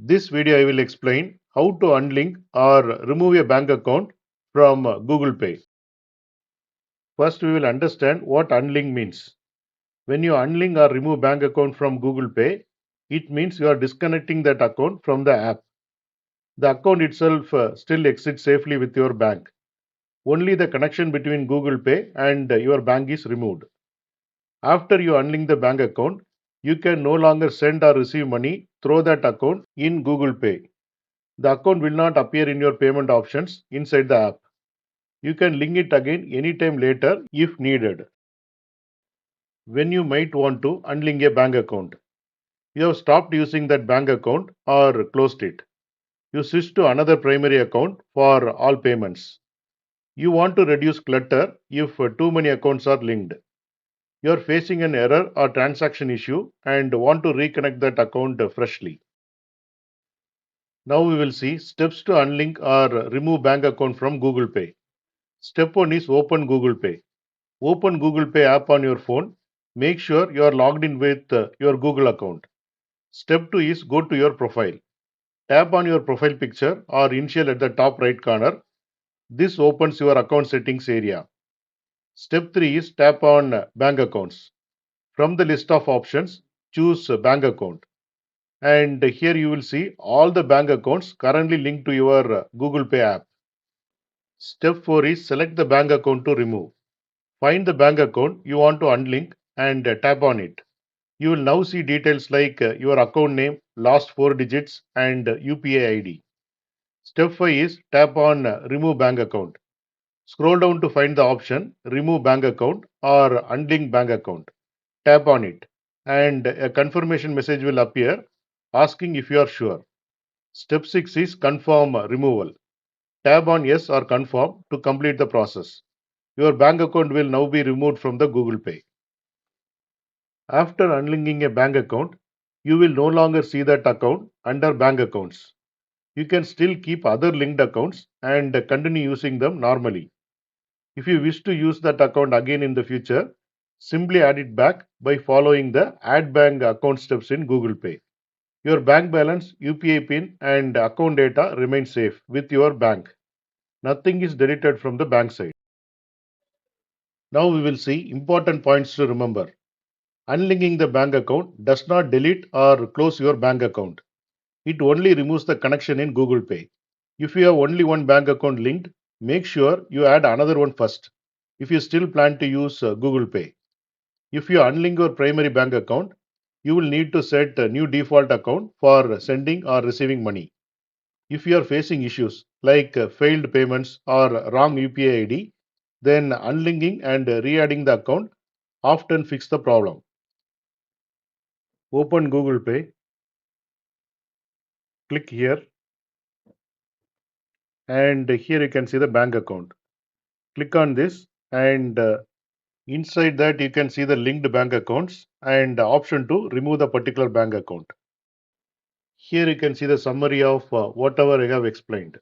This video I will explain how to unlink or remove a bank account from Google Pay. First we will understand what unlink means. When you unlink or remove bank account from Google Pay, it means you are disconnecting that account from the app. The account itself still exists safely with your bank. Only the connection between Google Pay and your bank is removed. After you unlink the bank account, you can no longer send or receive money through that account in Google Pay. The account will not appear in your payment options inside the app. You can link it again anytime later if needed. When you might want to unlink a bank account, you have stopped using that bank account or closed it. You switch to another primary account for all payments. You want to reduce clutter if too many accounts are linked. You are facing an error or transaction issue and want to reconnect that account freshly. Now we will see steps to unlink or remove bank account from Google Pay. Step 1 is open Google Pay. Open Google Pay app on your phone. Make sure you are logged in with your Google account. Step 2 is go to your profile. Tap on your profile picture or initial at the top right corner. This opens your account settings area. Step 3 is tap on bank accounts. From the list of options, choose bank account. And here you will see all the bank accounts currently linked to your Google Pay app. Step 4 is select the bank account to remove. Find the bank account you want to unlink and tap on it. You will now see details like your account name, last 4 digits, and UPI ID. Step 5 is tap on remove bank account. Scroll down to find the option remove bank account or unlink bank account. Tap on it and a confirmation message will appear asking if you are sure. Step 6 is confirm removal. Tap on yes or confirm to complete the process. Your bank account will now be removed from the Google Pay. After unlinking a bank account, you will no longer see that account under bank accounts. You can still keep other linked accounts and continue using them normally. If you wish to use that account again in the future, simply add it back by following the add bank account steps in Google Pay. Your bank balance, UPI PIN, and account data remain safe with your bank. Nothing is deleted from the bank side. Now we will see important points to remember. Unlinking the bank account does not delete or close your bank account. It only removes the connection in Google Pay. If you have only one bank account linked, make sure you add another one first if you still plan to use Google Pay. If you unlink your primary bank account, you will need to set a new default account for sending or receiving money. If you are facing issues like failed payments or wrong UPI ID, then unlinking and re-adding the account often fix the problem. Open Google Pay, click here, and here you can see the bank account. Click on this and inside that you can see the linked bank accounts and option to remove the particular bank account. Here you can see the summary of whatever I have explained.